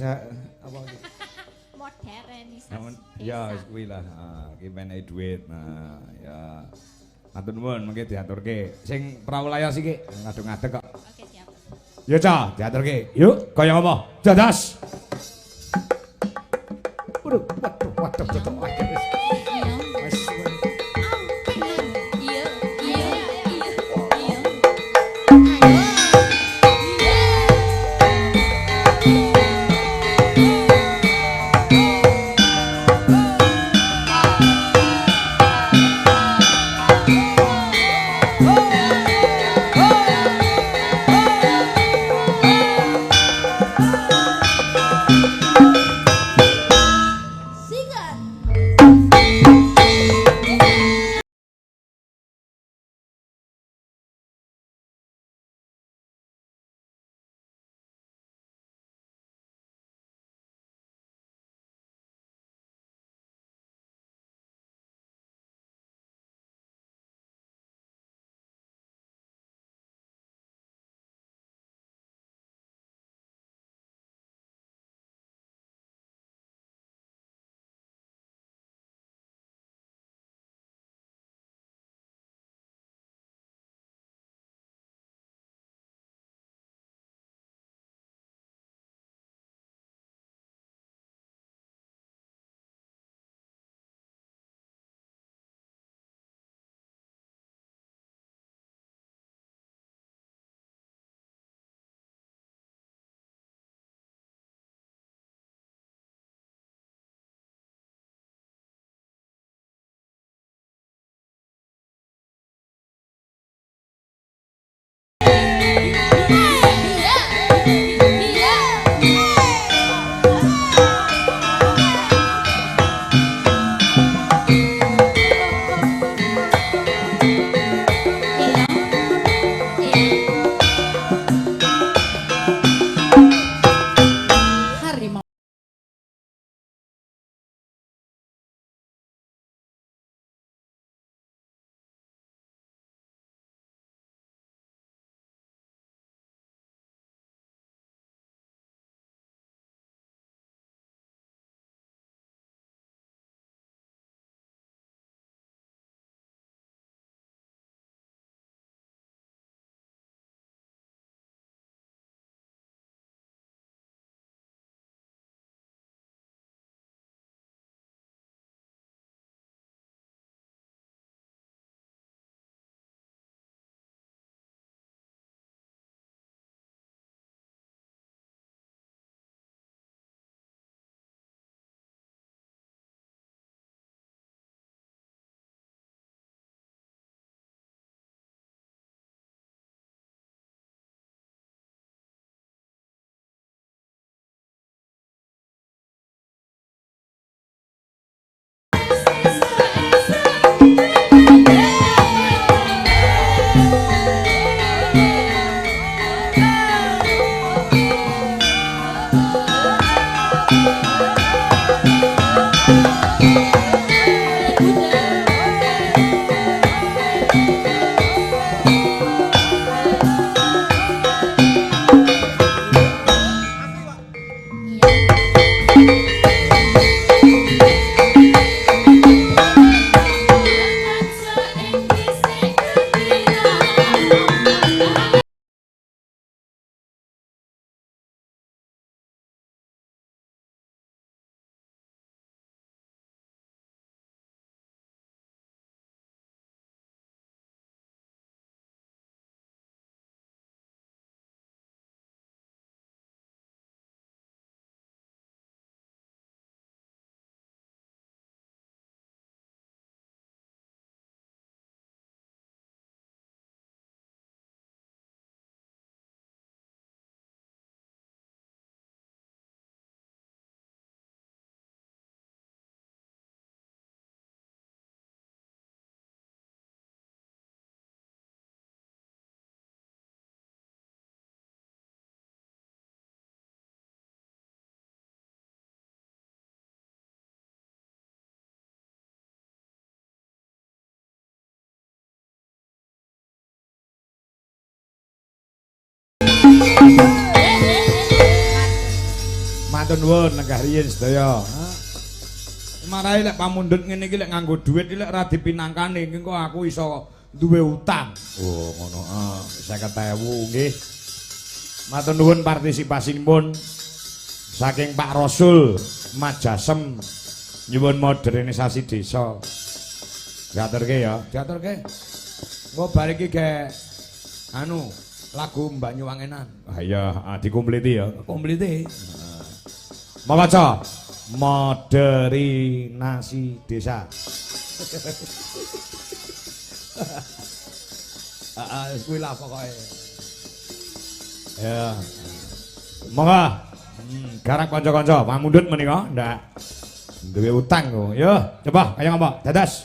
apa iki? Modernisasi. Ya wis kuwi lah. Iki menehi dhuwit. Nah, ya. Matur nuwun mengke diaturke. Sing prawulayas iki ngadeg-ngadeg kok. Oke, siap. Ya Ca, diaturke. Yuk, kaya apa? Dadas. Waduh, waduh, waduh, waduh. Wis suwe. Iya, iya, iya, iya. Sikat. Matur nuwun lenggah riyin sedaya. Marahi lek pamundhut ngene iki lek nganggo dhuwit iki lek ra dipinangkane engko aku iso duwe utang. Oh, ngono. 50.000 nggih. Matur nuwun partisipasipun saking Pak Rasul Majasem nyuwun modernisasi desa. Diaturke ya, diaturke. Engko bar iki ge anu lagu Mbak Nyuwangenan. Ah iya, dikompleti ya. Kompleti. Mawaca modernasi desa. Kuwi lah pokoke. Ya. Monggo. Garap kanca-kanca, pamundhut menika ndak duwe utang kok. Yo, coba kaya ngapa? Dadas.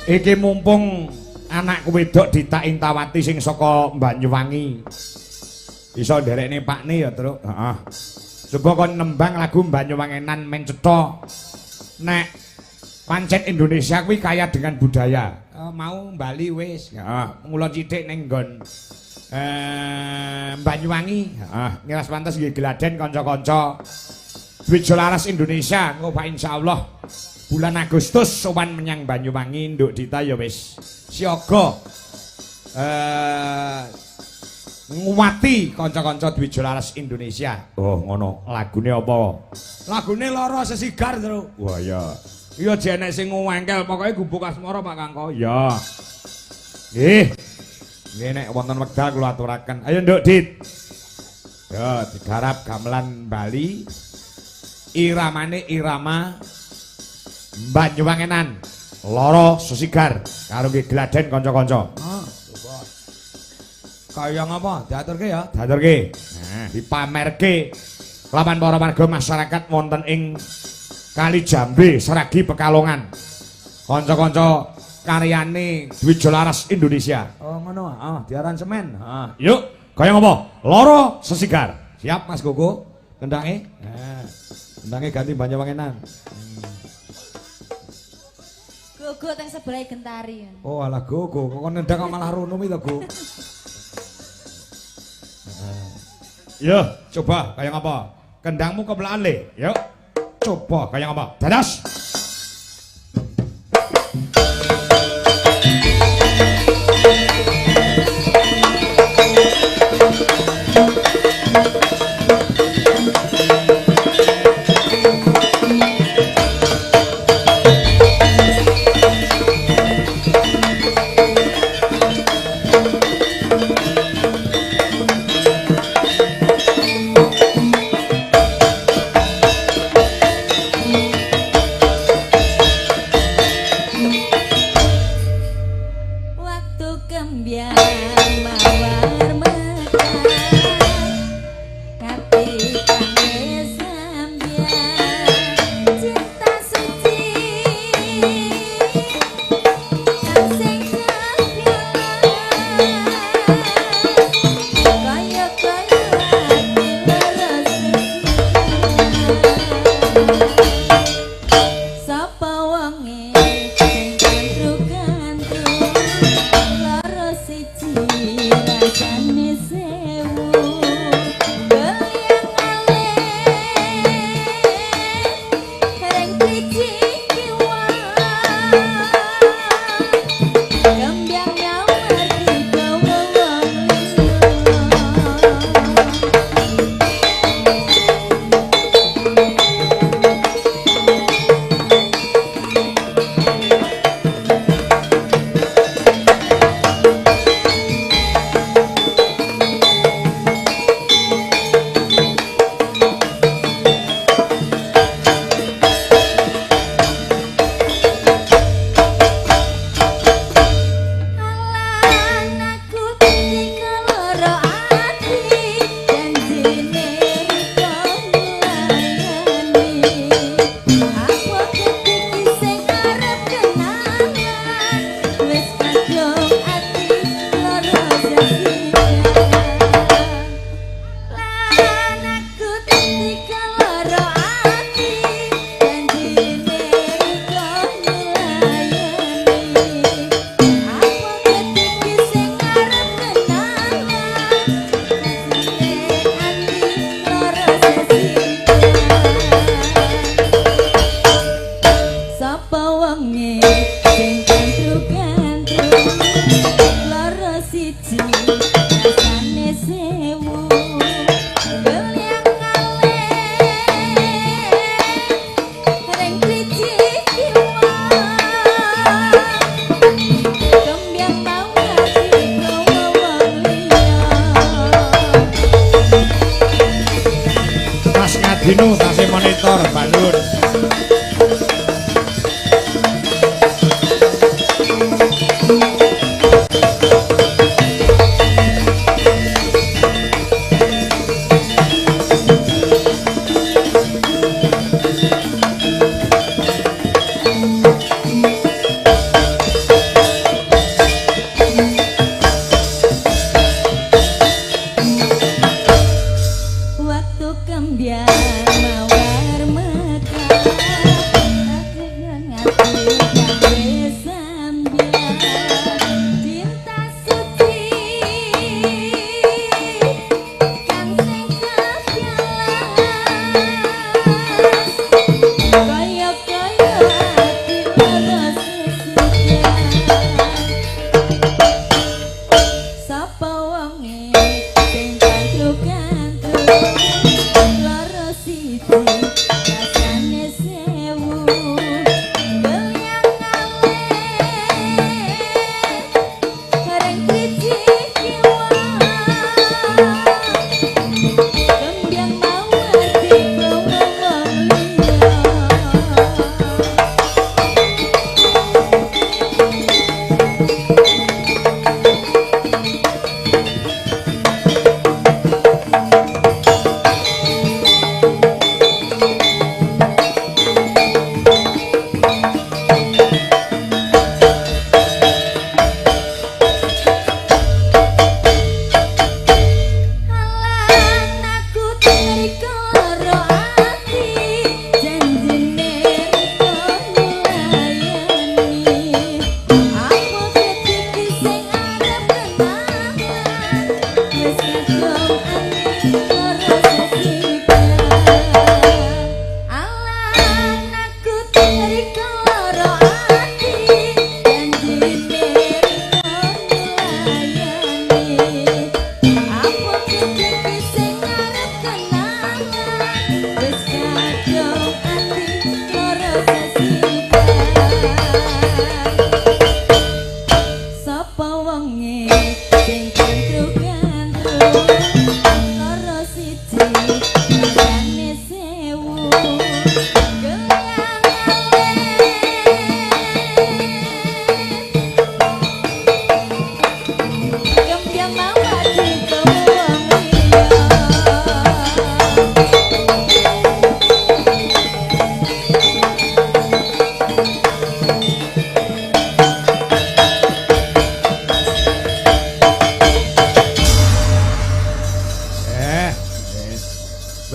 Iki mumpung anakku wedok Dita Intawati sing saka Banyuwangi. Iso nderekne Pakne ya, Truk. Heeh. Coba kon nembang lagu Banyuwangenan men cetha. Nek pancen Indonesia kuwi kaya dengan budaya. Mau Bali wis. Heeh, mula sithik ning nggon Banyuwangi. Heeh, ngiras pantes nggih Gladen kanca-kanca. Duit Jolaras Indonesia, engko Pak insyaallah bulan Agustus sowan menyang Banyuwangi nduk Dita ya wis siaga nguwati kanca-kanca Dwijo Laras Indonesia. Oh, ngono. Lagune apa? Lagune Lara Sesigar, Tru. Wah, ya. Iya jenek sing ngwengkel, pokoke gubuk asmara Pak Kangko. Ya. Nggih. Nggih nek wonten wekdal kula aturaken. Ayo Nduk Dit. Ya, digarap gamelan Bali. Iramane irama Banyuwangenan. Lara Sesigar karo nggih Gladen kanca-kanca. Kaya ngapa? Diaturke ya? Diaturke. Nah, dipamerke lawan para warga masyarakat wonten ing Kali Jambe, Seragi, Pekalongan. Kanca-kanca karyane Dwijo Laras Indonesia. Oh, ngono. Diaransemen. Yuk, kaya ngapa? Lara Sesigar. Siap Mas Gogo? Kendange? Nah, kendange ganti Banyuwangenan. Gogo teng sebelah Gentari. Oh, alah Gogo, kok nendang kok malah runum itu, Go. Yo, coba kayak apa? Kendangmu kebelaan le. Yuk, coba kayak apa? Dadas. Dino tasih monitor balur.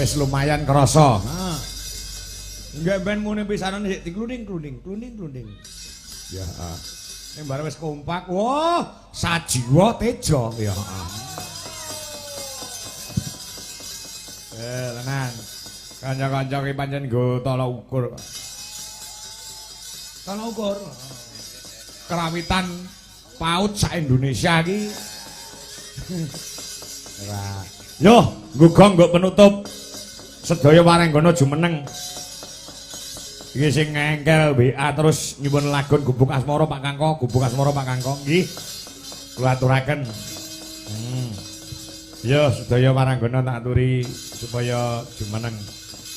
Wis lumayan krasa. Enggak ben muni pisanan sik dikluning-kluning. Ya. Ning bareng wis kompak. Wah, sajiwa teja ya. Tenan. Kanca-kanca ki pancen nggo tolak ukur. Tolak ukur. Kerawitan paut sak Indonesia ki. Ora. Yo, nggugong nggo penutup sedaya warenggana jumeneng. Iki sing ngengkel WA terus nyuwun lagun Gubuk Asmara Pak Kangko, Gubuk Asmara Pak Kangko nggih. Kula aturaken. Yo, sedaya warenggana tak aturi supaya jumeneng.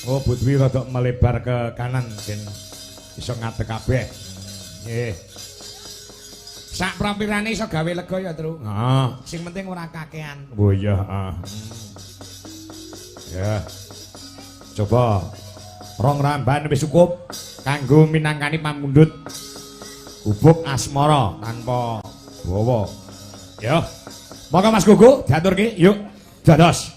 Oh, Budwi rada melebar ke kanan ben iso ngadeg kabeh. Nggih. Sak prampirane iso gawe lega ya, Tru. Heeh. Sing penting ora kakean. Oh iya, heeh. Ya. Coba rong ramban wis cukup kanggo minangkani pamundhut Gubuk Asmara tanpa bawa. Ya. Monggo Mas Gugu diaturke, yuk. Dados.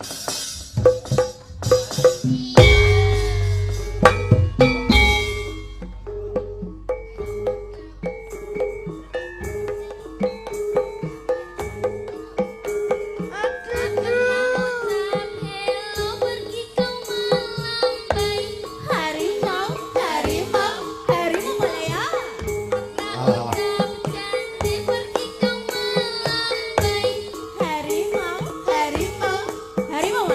Harimau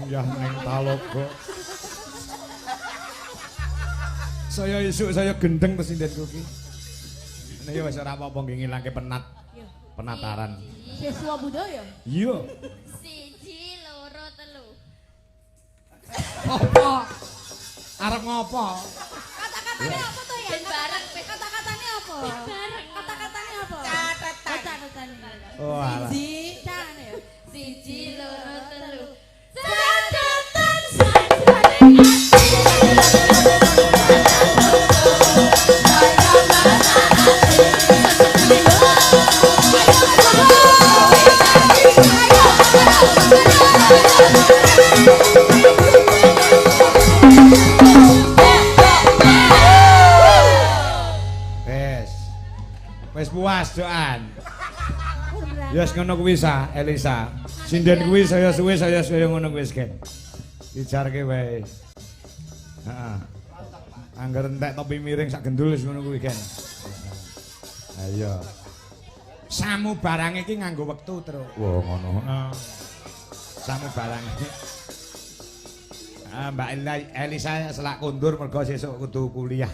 Yah ning Talogo. Saya isuk saya gendeng to sindetku ki. Nek wis ora apa-apa nggih ngilangke penataran. Siswa budaya. Iya. 1 2 3. Apa? Arep ngopo? Kata-katanya apa tuh ya? Ben bareng Kata-katanya apa? bareng. Kata-katanya apa? Catatan. Catatan. Oh alah. Jangan ya. 1 2 3. Catatan sajroning Wis puas doan. Ya wis ngono kuwi sa, Elisa. Sinden kuwi saya suwe saya ngono kuwi wis gen. Dijarke wae. Heeh. Angger entek topi miring sak gendul wis ngono kuwi gen. Ayo. Samu barang iki nganggo wektu terus. Wah ngono. Heeh. Samu barang iki. Mbak Elisa selak kondur mergo sesuk kudu kuliah.